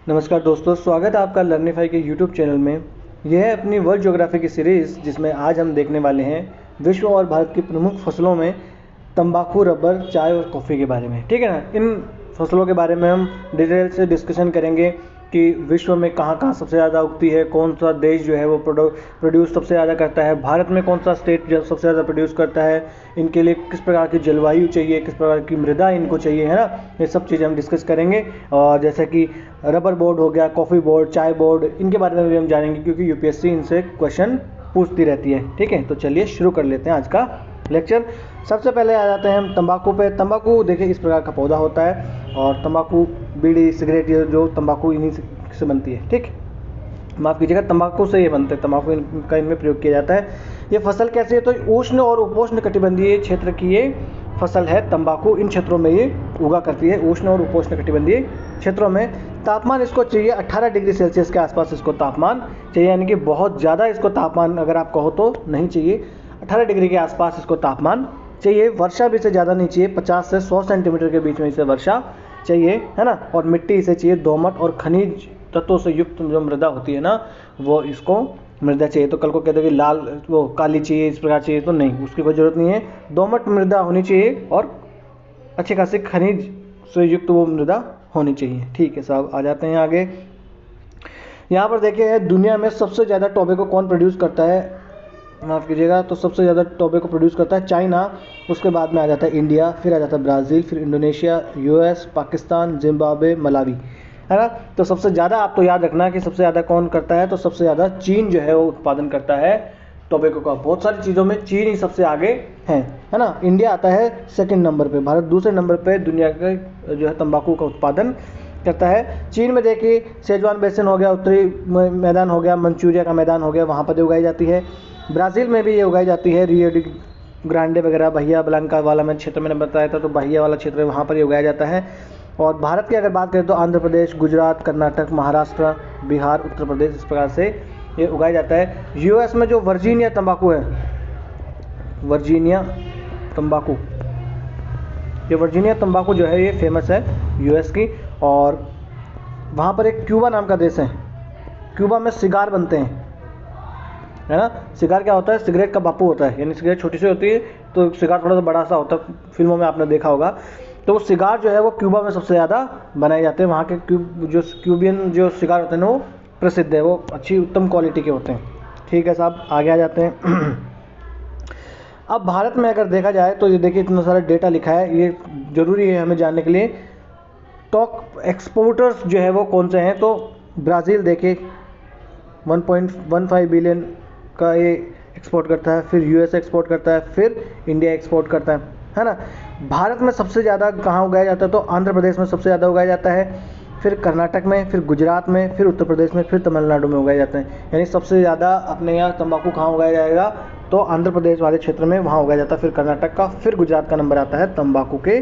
नमस्कार दोस्तों, स्वागत है आपका लर्निफाई के यूट्यूब चैनल में। यह है अपनी वर्ल्ड ज्योग्राफी की सीरीज़, जिसमें आज हम देखने वाले हैं विश्व और भारत की प्रमुख फसलों में तंबाकू, रबर, चाय और कॉफ़ी के बारे में। ठीक है ना। इन फसलों के बारे में हम डिटेल से डिस्कशन करेंगे कि विश्व में कहाँ कहाँ सबसे ज़्यादा उगती है, कौन सा देश जो है वो प्रोड्यूस सबसे ज़्यादा करता है, भारत में कौन सा स्टेट जो सबसे ज़्यादा प्रोड्यूस करता है, इनके लिए किस प्रकार की जलवायु चाहिए, किस प्रकार की मृदा इनको चाहिए, है ना। ये सब चीज़ें हम डिस्कस करेंगे। और जैसे कि रबर बोर्ड हो गया, कॉफ़ी बोर्ड, चाय बोर्ड, इनके बारे में भी हम जानेंगे, क्योंकि यूपीएससी इनसे क्वेश्चन पूछती रहती है। ठीक है, तो चलिए शुरू कर लेते हैं आज का लेक्चर। सबसे पहले आ जाते हैं हम तंबाकू पे। तंबाकू देखिए इस प्रकार का पौधा होता है, और तंबाकू, बीड़ी, सिगरेट, ये जो तंबाकू इन्हीं से बनती है। ठीक, माफ़ कीजिएगा, तंबाकू से ये बनते हैं, तंबाकू का इनमें प्रयोग किया जाता है। ये फसल कैसी है, तो उष्ण और उपोष्ण कटिबंधीय क्षेत्र की ये फसल है तंबाकू। इन क्षेत्रों में ये उगा करती है, उष्ण और उपोष्ण कटिबंधीय क्षेत्रों में। तापमान इसको चाहिए 18 डिग्री सेल्सियस के आसपास इसको तापमान चाहिए, यानी कि बहुत ज़्यादा इसको तापमान अगर आप कहो तो नहीं चाहिए। 18 डिग्री के आसपास इसको तापमान चाहिए। वर्षा भी इसे ज़्यादा नहीं चाहिए, 50 से 100 सेंटीमीटर के बीच में इसे वर्षा चाहिए, है ना। और मिट्टी इसे चाहिए दोमट और खनिज तत्वों से युक्त जो मृदा होती है ना, वो इसको मृदा चाहिए। तो कल को कहते हैं कि लाल वो काली चाहिए, इस प्रकार चाहिए, तो नहीं, उसकी कोई ज़रूरत नहीं है। दोमट मृदा होनी चाहिए और अच्छे खासे खनिज से युक्त वो मृदा होनी चाहिए। ठीक है साहब, आ जाते हैं आगे। यहाँ पर देखिए दुनिया में सबसे ज़्यादा टोबैको कौन प्रोड्यूस करता है, माफ़ कीजिएगा, तो सबसे ज़्यादा टोबैको प्रोड्यूस करता है चाइना। उसके बाद में आ जाता है इंडिया, फिर आ जाता है ब्राज़ील, फिर Indonesia, US, Pakistan, Zimbabwe, Malawi, है ना। तो सबसे ज़्यादा आप तो याद रखना कि सबसे ज़्यादा कौन करता है, तो सबसे ज़्यादा चीन जो है वो उत्पादन करता है टोबैको का। बहुत सारी चीज़ों में चीन ही सबसे आगे है ना। इंडिया आता है सेकंड नंबर पे, भारत दूसरे नंबर पे दुनिया का जो है तंबाकू का उत्पादन करता है। चीन में देखिए सेजवान बेसिन हो गया, उत्तरी मैदान हो गया, मंचूरिया का मैदान हो गया, वहाँ पर उगाई जाती है। ब्राज़ील में भी ये उगाई जाती है, रियो डी ग्रांडे वगैरह, बहिया ब्लैंका वाला मैं क्षेत्र मैंने बताया था, तो बहिया वाला क्षेत्र वहाँ पर ये उगाया जाता है। और भारत की अगर बात करें तो आंध्र प्रदेश, गुजरात, कर्नाटक, महाराष्ट्र, बिहार, उत्तर प्रदेश, इस प्रकार से ये उगाया जाता है। यूएस में जो वर्जीनिया तंबाकू है, वर्जीनिया तंबाकू, ये वर्जीनिया तंबाकू जो है ये फेमस है यूएस की। और वहाँ पर एक क्यूबा नाम का देश है, क्यूबा में सिगार बनते हैं, है ना। सिगार क्या होता है, सिगरेट का बापू होता है, यानी सिगरेट छोटी सी होती है तो सिगार थोड़ा सा बड़ा सा होता है, फिल्मों में आपने देखा होगा। तो वो सिगार जो है वो क्यूबा में सबसे ज़्यादा बनाए जाते हैं। वहाँ के क्यूबियन जो सिगार होते हैं वो प्रसिद्ध है, वो अच्छी उत्तम क्वालिटी के होते हैं। ठीक है साहब, आगे आ जाते हैं। अब भारत में अगर देखा जाए तो ये देखिए इतना सारा डेटा लिखा है, ये ज़रूरी है हमें जानने के लिए। टॉप एक्सपोर्टर्स जो है वो कौन से हैं, तो ब्राज़ील देखिए 1.15 बिलियन का ये एक्सपोर्ट करता है, फिर यूएस एक्सपोर्ट करता है, फिर इंडिया एक्सपोर्ट करता है ना। भारत में सबसे ज़्यादा कहाँ उगाया जाता है, तो आंध्र प्रदेश में सबसे ज़्यादा उगाया जाता है, फिर कर्नाटक में, फिर गुजरात में, फिर उत्तर प्रदेश में, फिर तमिलनाडु में उगाए जाते हैं। यानी सबसे ज़्यादा अपने यहाँ तंबाकू कहाँ उगाया जाएगा, तो आंध्र प्रदेश वाले क्षेत्र में वहाँ उगाया जाता है, फिर कर्नाटक का, फिर गुजरात का नंबर आता है तंबाकू के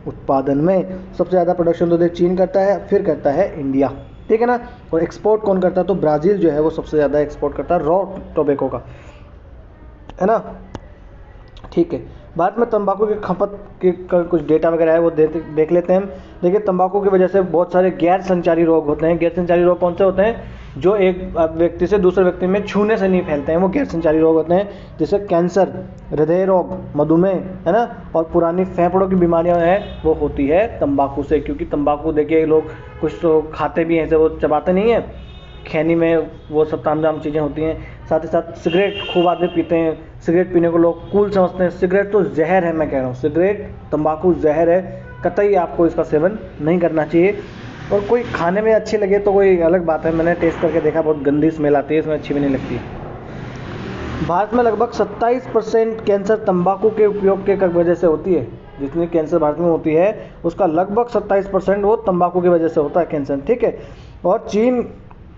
उत्पादन में। सबसे ज़्यादा प्रोडक्शन तो देख चीन करता है, फिर करता है इंडिया, ठीक है ना। और एक्सपोर्ट कौन करता है, तो ब्राज़ील जो है वो सबसे ज़्यादा एक्सपोर्ट करता है रॉ टोबैको का, है ना। ठीक है, भारत में तंबाकू की खपत के कुछ डेटा वगैरह है वो देख लेते हैं हम। देखिए तंबाकू की वजह से बहुत सारे गैर संचारी रोग होते हैं। गैर संचारी रोग कौन से होते हैं, जो एक व्यक्ति से दूसरे व्यक्ति में छूने से नहीं फैलते हैं, वो गैर संचारी रोग होते हैं। जैसे कैंसर, हृदय रोग, मधुमेह, है ना, और पुरानी फेफड़ों की बीमारियां हैं वो होती है तंबाकू से। क्योंकि तंबाकू देखिए लोग कुछ तो खाते भी हैं, ऐसे वो चबाते नहीं हैं, खैनी में वो सब तामझाम चीज़ें होती हैं। साथ ही साथ सिगरेट खूब आदमी पीते हैं, सिगरेट पीने को लोग कूल समझते हैं। सिगरेट तो जहर है, मैं कह रहा हूँ, सिगरेट तंबाकू जहर है, कतई आपको इसका सेवन नहीं करना चाहिए। और कोई खाने में अच्छी लगे तो कोई अलग बात है, मैंने टेस्ट करके देखा, बहुत गंदी स्मेल आती है, इसमें अच्छी भी नहीं लगती। भारत में लगभग 27% कैंसर तंबाकू के उपयोग के वजह से होती है। जितनी कैंसर भारत में होती है उसका लगभग 27% वो तंबाकू की वजह से होता है कैंसर, ठीक है। और चीन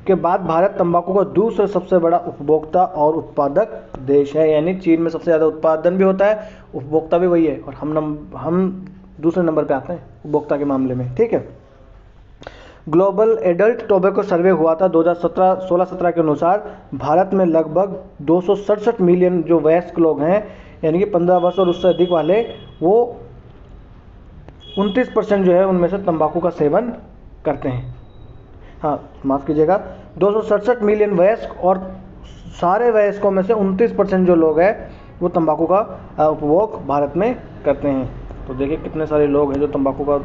के बाद भारत तंबाकू का दूसरा सबसे बड़ा उपभोक्ता और उत्पादक देश है। यानी चीन में सबसे ज़्यादा उत्पादन भी होता है, उपभोक्ता भी वही है, और हम दूसरे नंबर पे आते हैं उपभोक्ता के मामले में, ठीक है। ग्लोबल एडल्ट टोबैको सर्वे हुआ था 2016-17 के अनुसार भारत में लगभग 267 मिलियन जो वयस्क लोग हैं, यानी कि 15 वर्ष और उससे अधिक वाले, वो 29% जो है उनमें से तंबाकू का सेवन करते हैं। हाँ माफ़ कीजिएगा, 267 मिलियन वयस्क, और सारे वयस्कों में से 29% जो लोग हैं वो तंबाकू का उपभोग भारत में करते हैं। तो देखिए कितने सारे लोग हैं जो तंबाकू का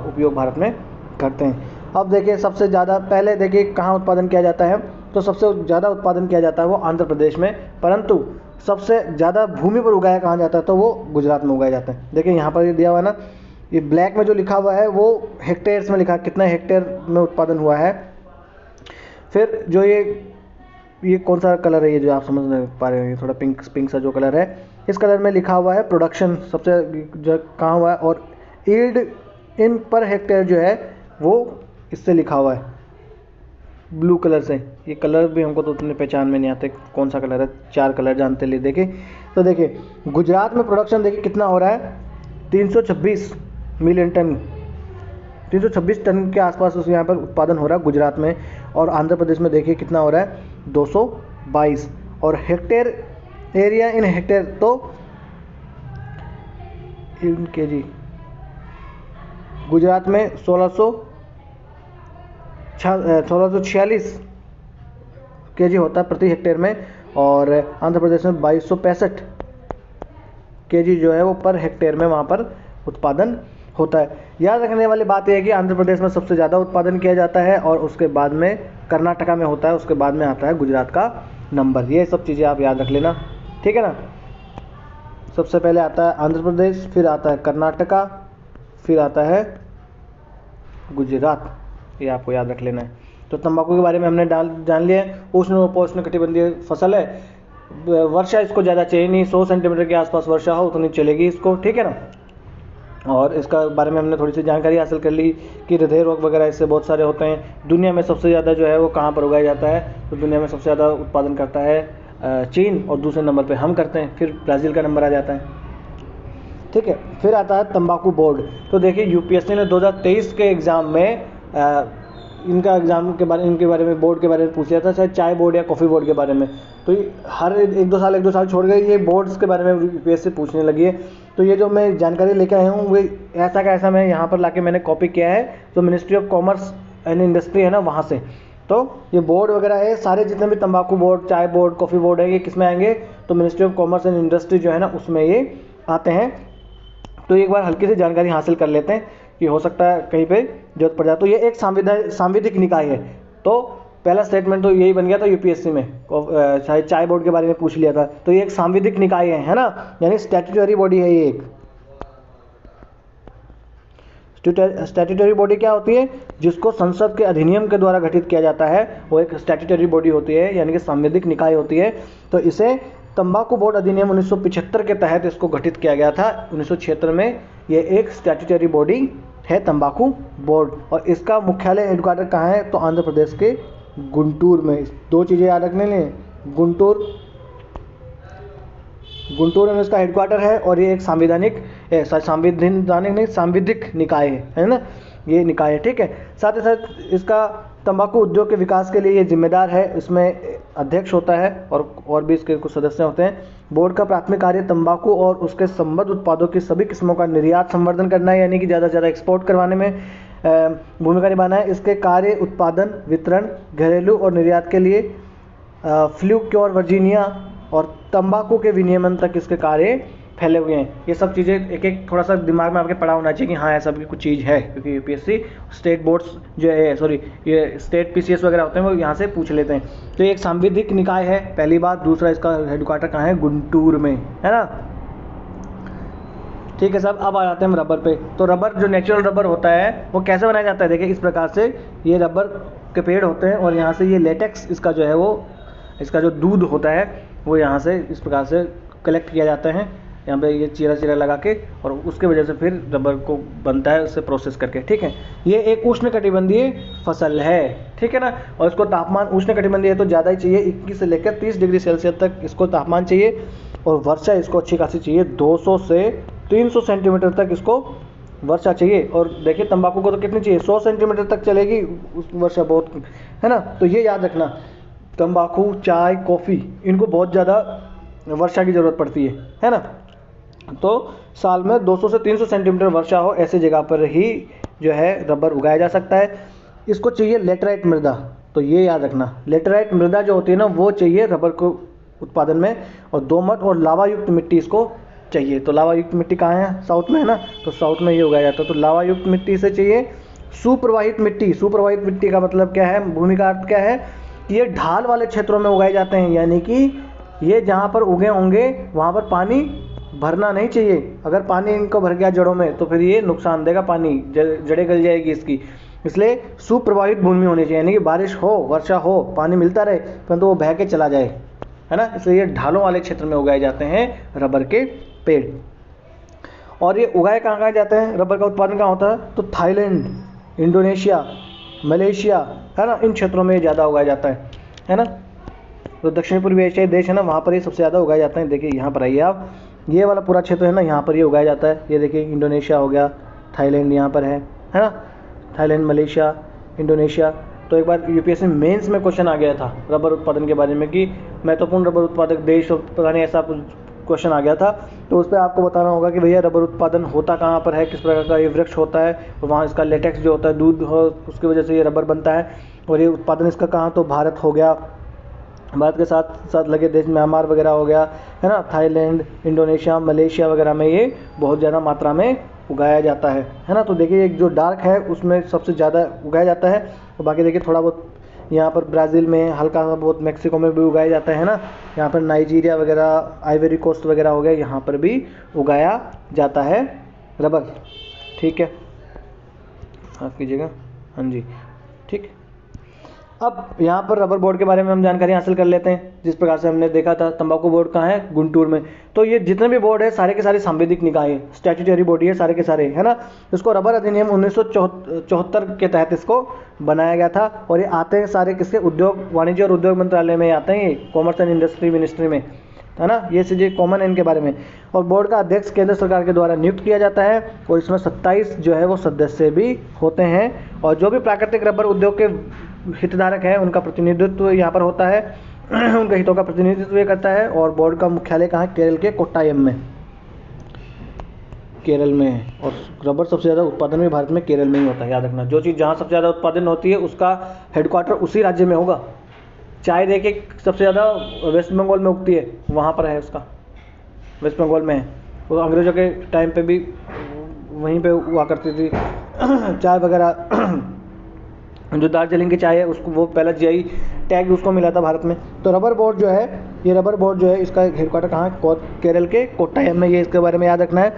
उपयोग भारत में करते हैं। अब देखिए सबसे ज़्यादा, पहले देखिए कहाँ उत्पादन किया जाता है, तो सबसे ज़्यादा उत्पादन किया जाता है वो आंध्र प्रदेश में, परंतु सबसे ज़्यादा भूमि पर उगाया कहाँ जाता है, तो वो गुजरात में उगाया जाता है। देखिए यहाँ पर ये दिया हुआ है ना, ये ब्लैक में जो लिखा हुआ है वो हेक्टेयर्स में लिखा है, कितना हेक्टेयर में उत्पादन हुआ है। फिर जो ये कौन सा कलर है, ये जो आप समझ नहीं पा रहे हैं, थोड़ा पिंक पिंक सा जो कलर है, इस कलर में लिखा हुआ है प्रोडक्शन सबसे जो कहाँ हुआ है, और यील्ड इन पर हेक्टेयर जो है वो इससे लिखा हुआ है ब्लू कलर से। ये कलर भी हमको तो उतने पहचान में नहीं आते कौन सा कलर है, 4 कलर जानते ले। देखिए तो देखिए गुजरात में प्रोडक्शन देखिए कितना हो रहा है, 326 मिलियन टन, 326 टन के आसपास उस यहाँ पर उत्पादन हो रहा है गुजरात में। और आंध्र प्रदेश में देखिए कितना हो रहा है, 222। और हेक्टेयर एरिया इन हेक्टेयर तो इन केजी, गुजरात में 1646 केजी होता है प्रति हेक्टेयर में, और आंध्र प्रदेश में 2265 केजी जो है वो पर हेक्टेयर में वहाँ पर उत्पादन होता है। याद रखने वाली बात यह है कि आंध्र प्रदेश में सबसे ज़्यादा उत्पादन किया जाता है, और उसके बाद में कर्नाटका में होता है, उसके बाद में आता है गुजरात का नंबर। ये सब चीज़ें आप याद रख लेना, ठीक है ना। सबसे पहले आता है आंध्र प्रदेश, फिर आता है कर्नाटका, फिर आता है गुजरात, ये आपको याद रख लेना है। तो तंबाकू के बारे में हमने जान लिया है। उष्ण उपोष्ण कटिबंधीय फसल है, वर्षा इसको ज़्यादा चाहिए नहीं, 100 सेंटीमीटर के आसपास वर्षा हो उतनी चलेगी इसको, ठीक है ना। और इसका बारे में हमने थोड़ी सी जानकारी हासिल कर ली कि हृदय रोग वगैरह इससे बहुत सारे होते हैं। दुनिया में सबसे ज़्यादा जो है वो कहाँ पर उगाया जाता है, तो दुनिया में सबसे ज़्यादा उत्पादन करता है चीन, और दूसरे नंबर पे हम करते हैं, फिर ब्राज़ील का नंबर आ जाता है, ठीक है। फिर आता है तंबाकू बोर्ड। तो देखिए यूपीएससी ने 2023 के एग्ज़ाम में इनके बारे में बोर्ड के बारे में पूछ लिया था, चाहे चाय बोर्ड या कॉफ़ी बोर्ड के बारे में। तो ये हर एक दो साल छोड़ गए ये बोर्ड्स के बारे में यूपीएससी पूछने लगी है। तो ये जो मैं जानकारी लेकर आया हूँ वो ऐसा का ऐसा मैं यहाँ पर लाके मैंने कॉपी किया है, तो ministry of commerce and industry है ना, वहाँ से। तो ये बोर्ड वगैरह है, सारे जितने भी तंबाकू बोर्ड, चाय बोर्ड, कॉफ़ी बोर्ड है, ये किस में आएंगे, तो ministry of commerce and industry जो है ना उसमें ये आते हैं। तो एक बार हल्की सी जानकारी हासिल कर लेते हैं कि हो सकता है कहीं पे जरूरत पड़ जाए। तो ये एक सांविधिक निकाय है। तो पहला स्टेटमेंट तो यही बन गया था यूपीएससी में, चाहे चाय बोर्ड के बारे में पूछ लिया था। तो ये एक सांविधिक निकाय है ना, यानी स्टैट्यूटरी बॉडी है ये एक। स्टैट्यूटरी बॉडी क्या होती है, जिसको संसद के अधिनियम के द्वारा गठित किया जाता है, वो एक स्टैट्यूटरी बॉडी होती है, यानी कि सांविधिक निकाय होती है। तो इसे तंबाकू बोर्ड अधिनियम 1975 के तहत इसको गठित किया गया था। 1976 में ये एक स्टैट्यूटरी बॉडी है तंबाकू बोर्ड, और इसका मुख्यालय हेडक्वार्टर कहाँ है, तो आंध्र प्रदेश के गुंटूर में। 2 चीज़ें याद रखने लें, गुंटूर में इसका हेडक्वार्टर है, और ये एक सांविधिक निकाय है ना, ये निकाय है, ठीक है। साथ ही साथ इसका तंबाकू उद्योग के विकास के लिए ये जिम्मेदार है, इसमें अध्यक्ष होता है और भी इसके कुछ सदस्य होते हैं। बोर्ड का प्राथमिक कार्य तंबाकू और उसके संबद्ध उत्पादों की सभी किस्मों का निर्यात संवर्धन करना है, यानी कि ज़्यादा से ज़्यादा एक्सपोर्ट करवाने में भूमिका निभाना है। इसके कार्य उत्पादन, वितरण, घरेलू और निर्यात के लिए फ्लूक्योर वर्जीनिया और तंबाकू के विनियमन तक इसके कार्य फैले हुए हैं। ये सब चीज़ें एक एक थोड़ा सा दिमाग में आपके पड़ा होना चाहिए कि हाँ ऐसा भी कुछ चीज़ है, क्योंकि यूपीएससी स्टेट बोर्ड्स जो है ये स्टेट पीसीएस वगैरह होते हैं वो यहाँ से पूछ लेते हैं। तो ये एक सांविधिक निकाय है, पहली बात। दूसरा, इसका हेडक्वार्टर कहाँ है, गुंटूर में, है ना, ठीक है साहब। अब आ जाते हैं हम रबर पे। तो रबर जो नेचुरल रबर होता है वो कैसे बनाया जाता है, देखिए इस प्रकार से ये रबर के पेड़ होते हैं, और यहाँ से ये लेटेक्स इसका जो है वो इसका जो दूध होता है वो यहाँ से इस प्रकार से कलेक्ट किया जाता है, यहाँ पे ये चीरा लगा के, और उसके वजह से फिर रबर को बनता है उससे प्रोसेस करके, ठीक है। ये एक उष्णकटिबंधीय फसल है, ठीक है ना, और इसको तापमान उष्णकटिबंधीय है तो ज़्यादा ही चाहिए, 21 से लेकर 30 डिग्री सेल्सियस तक इसको तापमान चाहिए, और वर्षा इसको अच्छी खासी चाहिए, 200 से 300 सेंटीमीटर तक इसको वर्षा चाहिए। और देखिए तंबाकू को तो कितनी चाहिए, 100 सेंटीमीटर तक चलेगी वर्षा, बहुत है ना। तो ये याद रखना, तंबाकू, चाय, कॉफ़ी, इनको बहुत ज़्यादा वर्षा की ज़रूरत पड़ती है ना। तो साल में 200 से 300 सेंटीमीटर वर्षा हो, ऐसी जगह पर ही जो है रबर उगाया जा सकता है। इसको चाहिए लेटराइट मृदा। तो ये याद रखना, लेटराइट मृदा जो होती है ना वो चाहिए रबर को उत्पादन में, और दोमट और लावा युक्त मिट्टी इसको चाहिए। तो लावा युक्त मिट्टी कहाँ है? साउथ में है ना, तो साउथ में ये उगाया जाता है। तो लावा युक्त मिट्टी से चाहिए। सुप्रवाहित मिट्टी, सुप्रवाहित मिट्टी का मतलब क्या है, भूमि का अर्थ क्या है कि ये ढाल वाले क्षेत्रों में उगाए जाते हैं, यानी कि ये जहाँ पर उगे होंगे वहाँ पर पानी भरना नहीं चाहिए। अगर पानी इनको भर गया जड़ों में तो फिर ये नुकसान देगा, पानी जड़ें गल जाएगी इसकी। इसलिए सुप्रवाहित भूमि होनी चाहिए, यानी कि बारिश हो, वर्षा हो, पानी मिलता रहे, परंतु वो बह के चला जाए, है ना। इसलिए ये ढालों वाले क्षेत्र में उगाए जाते हैं रबर के पेड़। और ये उगाए कहाँ कहाँ जाते हैं, रबर का उत्पादन कहाँ होता है? तो थाईलैंड, इंडोनेशिया, मलेशिया, है ना, इन क्षेत्रों में ज़्यादा उगाया जाता है ना। तो दक्षिण पूर्वी एशियाई देश है ना, वहाँ पर ये सबसे ज़्यादा उगाए जाते हैं। देखिए यहाँ पर आइए आप, ये वाला पूरा क्षेत्र है ना, यहाँ पर ये उगाया जाता है। ये देखिए इंडोनेशिया हो गया, थाईलैंड यहाँ पर है ना, थाईलैंड, मलेशिया, इंडोनेशिया। तो एक बार यूपीएससी मेंस में क्वेश्चन आ गया था रबर उत्पादन के बारे में कि महत्वपूर्ण रबर उत्पादक देश, और पता नहीं ऐसा क्वेश्चन आ गया था। तो उस पर आपको बताना होगा कि भैया रबर उत्पादन होता कहाँ पर है, किस प्रकार का ये वृक्ष होता है, और वहाँ इसका लेटेक्स जो होता है, दूध हो, उसकी वजह से ये रबर बनता है। और ये उत्पादन इसका कहाँ, तो भारत हो गया, भारत के साथ साथ लगे देश म्यांमार वगैरह हो गया, है ना, थाईलैंड, इंडोनेशिया, मलेशिया वगैरह में ये बहुत ज़्यादा मात्रा में उगाया जाता है ना। तो देखिए एक जो डार्क है उसमें सबसे ज़्यादा उगाया जाता है, और बाकी देखिए थोड़ा बहुत यहाँ पर ब्राज़ील में, हल्का सा बहुत मैक्सिको में भी उगाया जाता है ना। यहाँ पर नाइजीरिया वगैरह, आइवरी कोस्ट वगैरह हो गया, यहाँ पर भी उगाया जाता है रबर। ठीक है, माफ़ कीजिएगा, हाँ जी, ठीक। अब यहाँ पर रबर बोर्ड के बारे में हम जानकारी हासिल कर लेते हैं। जिस प्रकार से हमने देखा था तंबाकू बोर्ड कहाँ है, गुंटूर में। तो ये जितने भी बोर्ड है सारे के सारे सांविधिक निकाय है, स्टैट्यूटरी बॉडी है सारे के सारे, है ना। इसको रबर अधिनियम 1974 के तहत इसको बनाया गया था, और ये आते हैं सारे किसके, उद्योग, वाणिज्य और उद्योग मंत्रालय में आते हैं, ये कॉमर्स एंड इंडस्ट्री मिनिस्ट्री में, है ना। ये चीज़ें कॉमन है इनके बारे में। और बोर्ड का अध्यक्ष केंद्र सरकार के द्वारा नियुक्त किया जाता है, और इसमें 27 जो है वो सदस्य भी होते हैं। और जो भी प्राकृतिक रबर उद्योग के हितधारक हैं उनका प्रतिनिधित्व यहाँ पर होता है, उनके हितों का प्रतिनिधित्व करता है। और बोर्ड का मुख्यालय कहाँ है, केरल के कोट्टायम में, केरल में है। और रबर सबसे ज़्यादा उत्पादन भी भारत में केरल में ही होता है, याद रखना। जो चीज़ जहाँ सबसे ज़्यादा उत्पादन होती है उसका हेडक्वार्टर उसी राज्य में होगा। चाय देखिए सबसे ज़्यादा वेस्ट बंगाल में उगती है, वहाँ पर है उसका, वेस्ट बंगाल में है। वो अंग्रेज़ों के टाइम पे भी वहीं पे हुआ करती थी चाय वगैरह। जो दार्जिलिंग की चाय है उसको, वो पहला जीआई टैग उसको मिला था भारत में। तो रबर बोर्ड जो है, ये रबर बोर्ड जो है इसका हेडक्वार्टर कहाँ है, केरल के कोट्टायम में। ये इसके बारे में याद रखना है।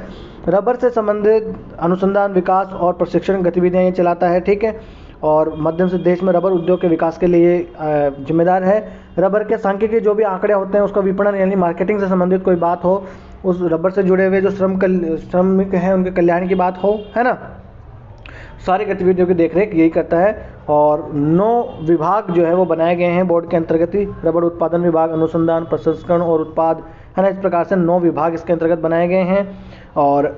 रबर से संबंधित अनुसंधान, विकास और प्रशिक्षण गतिविधियाँ ये चलाता है, ठीक है। और मध्यम से देश में रबर उद्योग के विकास के लिए जिम्मेदार है। रबर के सांख्यिकी जो भी आंकड़े होते हैं उसका विपणन यानी मार्केटिंग से संबंधित कोई बात हो, उस रबर से जुड़े हुए जो श्रमिक हैं उनके कल्याण की बात हो, है ना, सारी गतिविधियों की देखरेख यही करता है। और 9 विभाग जो है वो बनाए गए हैं बोर्ड के अंतर्गत ही, रबर उत्पादन विभाग, अनुसंधान, प्रसंस्करण और उत्पाद, है ना। इस प्रकार से 9 विभाग इसके अंतर्गत बनाए गए हैं। और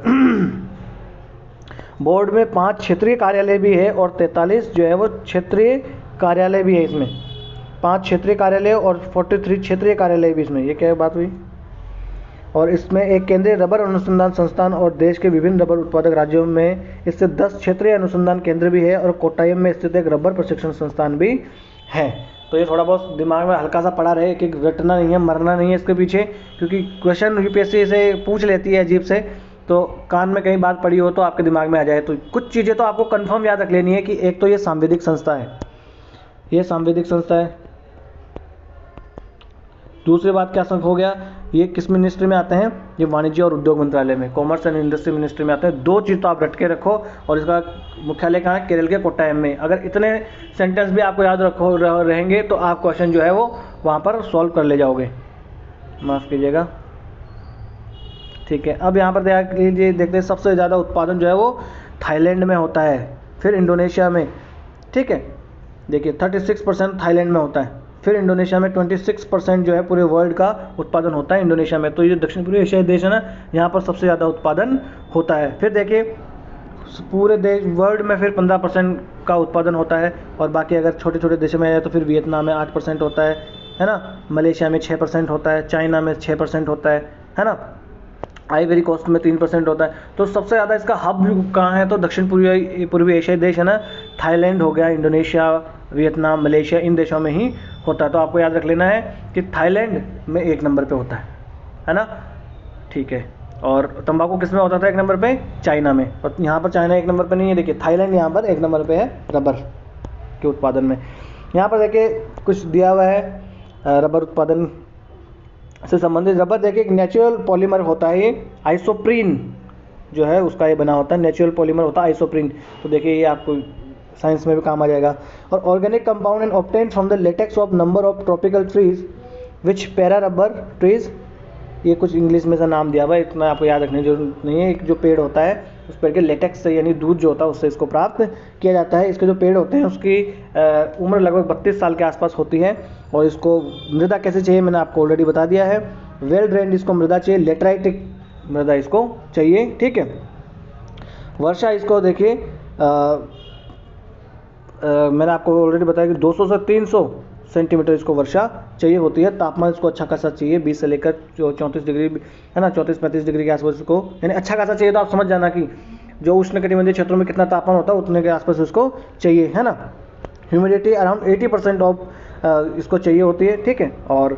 बोर्ड में 5 क्षेत्रीय कार्यालय भी है, और 43 जो है वो क्षेत्रीय कार्यालय भी है इसमें। 5 क्षेत्रीय कार्यालय और 43 क्षेत्रीय कार्यालय भी इसमें। ये क्या बात हुई। और इसमें एक केंद्रीय रबर अनुसंधान संस्थान, और देश के विभिन्न रबर उत्पादक राज्यों में इससे 10 क्षेत्रीय अनुसंधान केंद्र भी है, और कोट्टायम में स्थित एक रबर प्रशिक्षण संस्थान भी है। तो ये थोड़ा बहुत दिमाग में हल्का सा पड़ा रहे कि रटना नहीं है, मरना नहीं है इसके पीछे, क्योंकि क्वेश्चन यूपीएससी से पूछ लेती है अजीब से, तो कान में कहीं बात पड़ी हो तो आपके दिमाग में आ जाए। तो कुछ चीज़ें तो आपको कंफर्म याद रख लेनी है कि एक तो ये सांविधिक संस्था है, ये सांविधिक संस्था है। दूसरी बात क्या हो गया, ये किस मिनिस्ट्री में आते हैं, ये वाणिज्य और उद्योग मंत्रालय में, कॉमर्स एंड इंडस्ट्री मिनिस्ट्री में आते हैं। 2 चीज़ तो आप रट के रखो। और इसका मुख्यालय कहाँ है, केरल के कोट्टायम में। अगर इतने सेंटेंस भी आपको याद रखो रहेंगे तो आप क्वेश्चन जो है वो वहाँ पर सॉल्व कर ले जाओगे, माफ़ कीजिएगा, ठीक है। अब यहाँ पर देख लीजिए, देखते हैं सबसे ज़्यादा उत्पादन जो है वो थाईलैंड में होता है, फिर इंडोनेशिया में, ठीक है। देखिए 36% थाईलैंड में होता है, फिर इंडोनेशिया में 26% जो है पूरे वर्ल्ड का उत्पादन होता है इंडोनेशिया में। तो ये दक्षिण पूर्वी एशियाई देश है ना, यहाँ पर सबसे ज़्यादा उत्पादन होता है। फिर देखिए पूरे देश वर्ल्ड में फिर 15% का उत्पादन होता है। और बाकी अगर छोटे छोटे देशों में आए तो फिर वियतनाम में 8% होता है ना, मलेशिया में 6% होता है, चाइना में 6% होता है ना। आइवरी कोस्ट में 3% होता है। तो सबसे ज़्यादा इसका हब कहाँ है, तो दक्षिण पूर्वी एशियाई देश है ना, थाईलैंड हो गया, इंडोनेशिया, वियतनाम, मलेशिया, इन देशों में ही होता है। तो आपको याद रख लेना है कि थाईलैंड में 1 नंबर पे होता है ना, ठीक है। और तंबाकू किस में होता था 1 नंबर पे, चाइना में, और यहाँ पर चाइना 1 नंबर पे नहीं है, देखिए थाईलैंड यहाँ पर 1 नंबर पे है रबर के उत्पादन में। यहाँ पर देखिए कुछ दिया हुआ है रबर उत्पादन से संबंधित। रबर देखिए एक नेचुरल पॉलीमर होता है, ये आइसोप्रीन जो है उसका ये बना होता है, नेचुरल पॉलीमर होता है आइसोप्रीन। तो देखिए ये आपको साइंस में भी काम आ जाएगा। और organic compound and obtained from the latex of number of tropical trees which para rubber trees, ये कुछ इंग्लिश में सा नाम दिया हुआ है, इतना आपको याद रखने की जरूरत नहीं है। एक जो पेड़ होता है उस पेड़ के लेटेक्स से यानी दूध जो होता है उससे इसको प्राप्त किया जाता है। इसके जो पेड़ होते हैं उसकी उम्र लगभग 32 साल के आसपास होती है। और इसको मृदा कैसे चाहिए मैंने आपको ऑलरेडी बता दिया है, वेल ड्रेन्ड इसको मृदा चाहिए, लेटराइटिक मृदा इसको चाहिए, ठीक है। वर्षा इसको देखिए मैंने आपको ऑलरेडी बताया कि 200 से 300 सेंटीमीटर इसको वर्षा चाहिए होती है। तापमान इसको अच्छा खासा चाहिए, 20 से लेकर 34 डिग्री है ना, 34-35 डिग्री के आसपास इसको, यानी अच्छा खासा चाहिए। तो आप समझ जाना कि जो उष्णकटिबंधीय क्षेत्रों में कितना तापमान होता है उतने के आसपास इसको चाहिए, है ना। ह्यूमिडिटी अराउंड 80% ऑफ इसको चाहिए होती है, ठीक है। और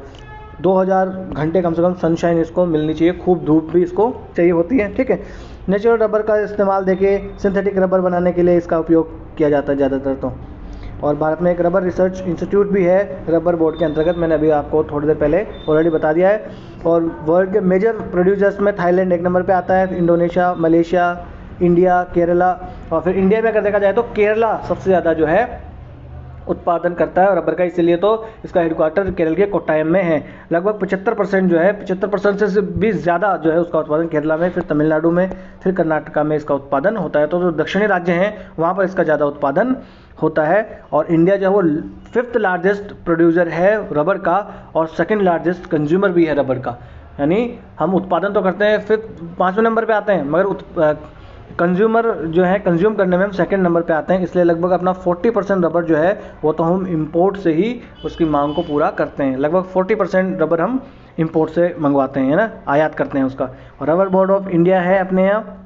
2000 घंटे कम से कम सनशाइन इसको मिलनी चाहिए, खूब धूप भी इसको चाहिए होती है, ठीक है। नेचुरल रबर का इस्तेमाल देखिए सिंथेटिक रबर बनाने के लिए इसका उपयोग किया जाता है ज़्यादातर तो। और भारत में एक रबर रिसर्च इंस्टीट्यूट भी है रबर बोर्ड के अंतर्गत, मैंने अभी आपको थोड़ी देर पहले ऑलरेडी बता दिया है। और वर्ल्ड के मेजर प्रोड्यूसर्स में थाईलैंड 1 नंबर पे आता है, इंडोनेशिया, मलेशिया, इंडिया, केरला। और फिर इंडिया में अगर देखा जाए तो केरला सबसे ज़्यादा जो है उत्पादन करता है रबर का, इसीलिए तो इसका हेडक्वार्टर केरल के कोट्टायम में है। लगभग 75% जो है, 75% से भी ज़्यादा जो है उसका उत्पादन केरला में, फिर तमिलनाडु में, फिर कर्नाटका में इसका उत्पादन होता है। तो जो दक्षिणी राज्य हैं वहाँ पर इसका ज़्यादा उत्पादन होता है। और इंडिया जो है वो 5th लार्जेस्ट प्रोड्यूसर है रबर का और 2nd लार्जेस्ट कंज्यूमर भी है रबर का। यानी हम उत्पादन तो करते हैं 5वें नंबर पे आते हैं, मगर कंज्यूमर जो है कंज्यूम करने में हम 2nd नंबर पे आते हैं। इसलिए लगभग अपना 40% रबर जो है वो तो हम इंपोर्ट से ही उसकी मांग को पूरा करते हैं। लगभग 40% रबर हम इंपोर्ट से मंगवाते हैं, है ना, आयात करते हैं उसका। और रबर बोर्ड ऑफ इंडिया है अपने यहाँ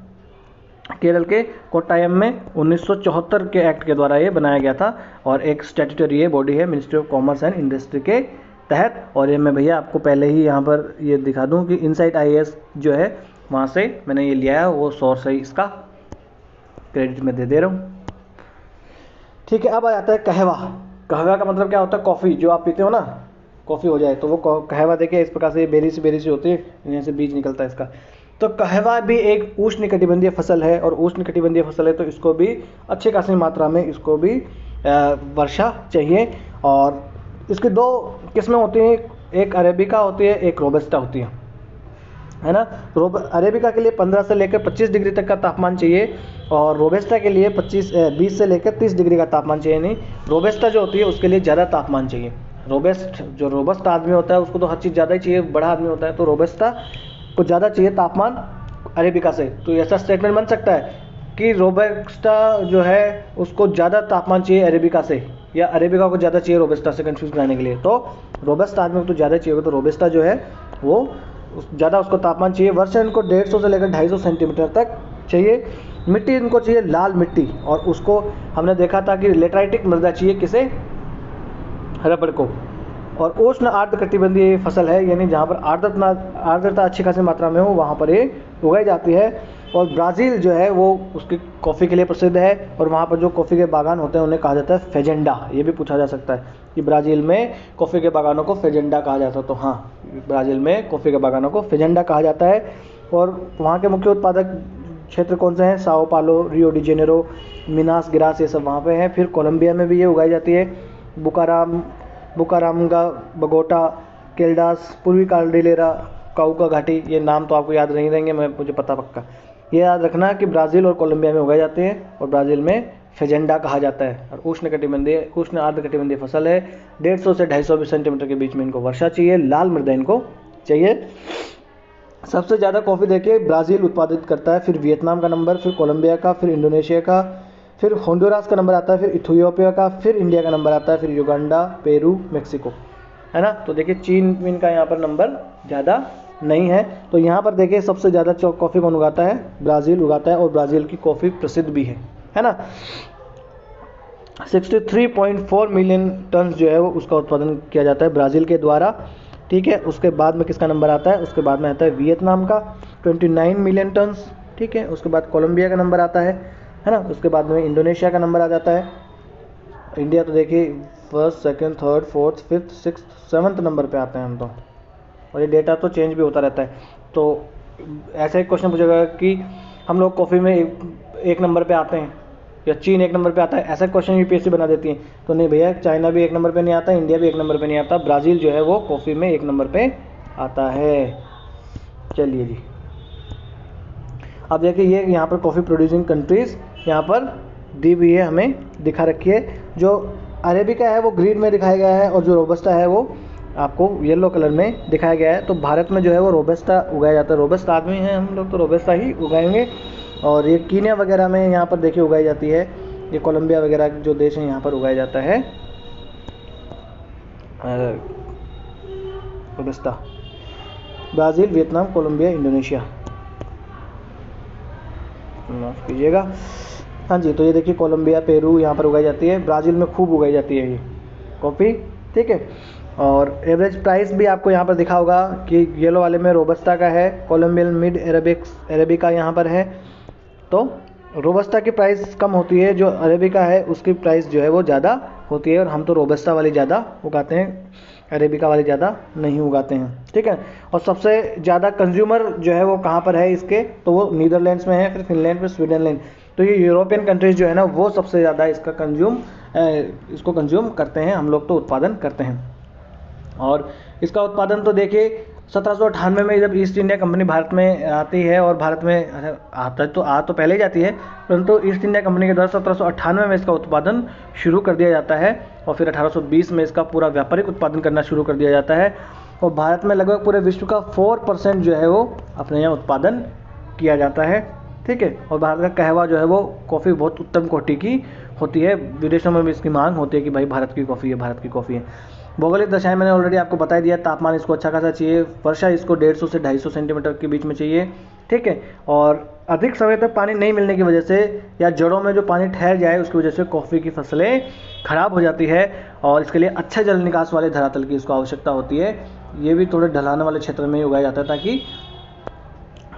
केरल के कोट्टायम में, 1974 के एक्ट के द्वारा ये बनाया गया था। और एक स्टैट्यूटरी ये बॉडी है ministry of commerce and industry के तहत। और ये मैं भैया आपको पहले ही यहाँ पर ये दिखा दूँ कि इनसाइट IAS जो है वहाँ से मैंने ये लिया है, वो सोर्स है, इसका क्रेडिट मैं दे दे रहा हूँ, ठीक है। अब आ जाता है कहवा। कहवा का मतलब क्या होता है, कॉफ़ी जो आप पीते हो ना, कॉफ़ी हो जाए तो वो कहवा देखिए इस प्रकार से ये बेरी सी होती है, यहाँ से बीज निकलता है इसका। तो कहवा भी एक उष्णकटिबंधीय फसल है, और उष्णकटिबंधीय फसल है तो इसको भी अच्छी खासी मात्रा में इसको भी वर्षा चाहिए। और इसकी 2 किस्में होती हैं, एक अरेबिका होती है, एक रोबस्टा होती है ना। अरेबिका के लिए 15 से लेकर 25 डिग्री तक का तापमान चाहिए, और रोबस्टा के लिए 20 से लेकर 30 डिग्री का तापमान चाहिए। नहीं, रोबस्टा जो होती है उसके लिए ज़्यादा तापमान चाहिए। रोबस्ट आदमी होता है उसको तो हर चीज़ ज़्यादा ही चाहिए, बड़ा आदमी होता है तो रोबस्टा को ज़्यादा चाहिए तापमान अरेबिका से। तो ऐसा स्टेटमेंट बन सकता है कि रोबस्टा जो है उसको ज़्यादा तापमान चाहिए अरेबिका से, या अरेबिका को ज़्यादा चाहिए रोबस्टा से, कंफ्यूज कराने के लिए। तो रोबस्टा आदमी को तो ज़्यादा चाहिए, तो रोबस्टा जो है वो ज़्यादा उसको तापमान चाहिए। वर्षा इनको 150 से लेकर 250 सेंटीमीटर तक चाहिए। मिट्टी इनको चाहिए लाल मिट्टी, और उसको हमने देखा था कि लेटराइटिक मृदा चाहिए किसे, रबर को। और उष्ण आर्द्र कटिबंधीय फसल है, यानी जहाँ पर आर्द्रता अच्छी खासी मात्रा में हो वहाँ पर ये उगाई जाती है। और ब्राज़ील जो है वो उसकी कॉफ़ी के लिए प्रसिद्ध है, और वहाँ पर जो कॉफ़ी के बागान होते हैं उन्हें कहा जाता है फेजेंडा। ये भी पूछा जा सकता है कि ब्राज़ील में कॉफ़ी के बागानों को फेजेंडा कहा जाता है, तो हाँ, ब्राज़ील में कॉफ़ी के बागानों को फेजेंडा कहा जाता है। और वहाँ के मुख्य उत्पादक क्षेत्र कौन से हैं, साओ पालो, Rio de Janeiro, Manas grass, ये सब वहाँ पे हैं। फिर कोलंबिया में भी ये उगाई जाती है, बुकारामंगा, बगोटा, केल्डास, पूर्वी कार्डिलेरा, काउका घाटी, ये नाम तो आपको याद नहीं रहेंगे, मुझे पता पक्का। ये याद रखना कि ब्राज़ील और कोलंबिया में उगाए जाते हैं, और ब्राज़ील में फेजेंडा कहा जाता है। और उष्ण आर्द्र कटिबंधीय फसल है। 150 से 250 सेंटीमीटर के बीच में इनको वर्षा चाहिए, लाल मृदा इनको चाहिए। सबसे ज़्यादा कॉफ़ी देखिए ब्राज़ील उत्पादित करता है, फिर वियतनाम का नंबर, फिर कोलंबिया का, फिर इंडोनेशिया का, फिर होंडुरास का नंबर आता है, फिर इथियोपिया का, फिर इंडिया का नंबर आता है, फिर युगांडा, पेरू, मेक्सिको, है ना। तो देखिए चीन का यहाँ पर नंबर ज़्यादा नहीं है। तो यहाँ पर देखिए सबसे ज़्यादा कॉफ़ी कौन उगाता है, ब्राज़ील उगाता है, और ब्राज़ील की कॉफ़ी प्रसिद्ध भी है ना। 63.4 मिलियन टन जो है वो उसका उत्पादन किया जाता है ब्राज़ील के द्वारा, ठीक है। उसके बाद में किसका नंबर आता है, उसके बाद में आता है वियतनाम का 29 मिलियन टन्स, ठीक है। उसके बाद कोलंबिया का नंबर आता है ना। उसके बाद में इंडोनेशिया का नंबर आ जाता है। इंडिया तो देखिए first, second, third, fourth, fifth, sixth, seventh number पे आते हैं हम तो, और ये डेटा तो चेंज भी होता रहता है। तो ऐसा एक क्वेश्चन पूछेगा कि हम लोग कॉफ़ी में एक नंबर पे आते हैं या चीन एक नंबर पे आता है, ऐसा क्वेश्चन यूपीएससी बना देती है। तो नहीं भैया, चाइना भी एक नंबर पे नहीं आता, इंडिया भी एक नंबर पे नहीं आता, ब्राज़ील जो है वो कॉफ़ी में एक नंबर पे आता है। चलिए जी, अब देखिए ये यहाँ पर कॉफ़ी प्रोड्यूसिंग कंट्रीज़ यहाँ पर दी हुई है, हमें दिखा रखी है। जो अरेबिका है वो ग्रीन में दिखाया गया है, और जो रोबस्टा है वो आपको येलो कलर में दिखाया गया है। तो भारत में जो है वो रोबस्टा उगाया जाता है। रोबस्टा आदमी हैं हम लोग, तो रोबस्टा ही उगाएंगे। और ये कीनिया वगैरह में यहाँ पर देखिए उगाई जाती है। ये कोलंबिया वगैरह जो देश हैं यहाँ पर उगाया जाता है robusta. Brazil, Vietnam, Colombia, Indonesia, माफ़ कीजिएगा। हाँ जी, तो ये देखिए कोलंबिया, पेरू यहाँ पर उगाई जाती है। ब्राज़ील में खूब उगाई जाती है ये कॉफ़ी, ठीक है। और एवरेज प्राइस भी आपको यहाँ पर दिखा होगा कि येलो वाले में रोबस्टा का है, कोलंबियन मिड अरेबिका यहाँ पर है। तो रोबस्टा की प्राइस कम होती है, जो अरेबिका है उसकी प्राइस जो है वो ज़्यादा होती है। और हम तो रोबस्टा वाली ज़्यादा उगाते हैं, अरेबिका वाली ज़्यादा नहीं उगाते हैं, ठीक है। और सबसे ज़्यादा कंज्यूमर जो है वो कहाँ पर है इसके, तो वो नीदरलैंड्स में है, फिर फिनलैंड, फिर स्वीडनलैंड। तो ये यूरोपियन कंट्रीज़ जो है ना वो सबसे ज़्यादा इसको कंज्यूम करते हैं, हम लोग तो उत्पादन करते हैं। और इसका उत्पादन तो देखिए 1798 में जब ईस्ट इंडिया कंपनी भारत में आती है, और भारत में आ तो पहले ही जाती है, परंतु ईस्ट इंडिया कंपनी के द्वारा 1798 में इसका उत्पादन शुरू कर दिया जाता है। और फिर 1820 में इसका पूरा व्यापारिक उत्पादन करना शुरू कर दिया जाता है। और भारत में लगभग पूरे विश्व का 4% जो है वो अपने यहाँ उत्पादन किया जाता है, ठीक है। और भारत का कहवा जो है वो कॉफ़ी बहुत उत्तम कोटि की होती है। विदेशों में भी इसकी मांग होती है कि भाई भारत की कॉफ़ी है, भारत की कॉफ़ी है। भौगोलिक दशाएं मैंने ऑलरेडी आपको बता दिया। तापमान इसको अच्छा खासा चाहिए, वर्षा इसको 150 से 250 सेंटीमीटर के बीच में चाहिए, ठीक है। और अधिक समय तक पानी नहीं मिलने की वजह से या जड़ों में जो पानी ठहर जाए उसकी वजह से कॉफ़ी की फसलें ख़राब हो जाती है। और इसके लिए अच्छे जल निकास वाले धरातल की इसको आवश्यकता होती है। ये भी थोड़े ढलान वाले क्षेत्र में ही उगाया जाता है ताकि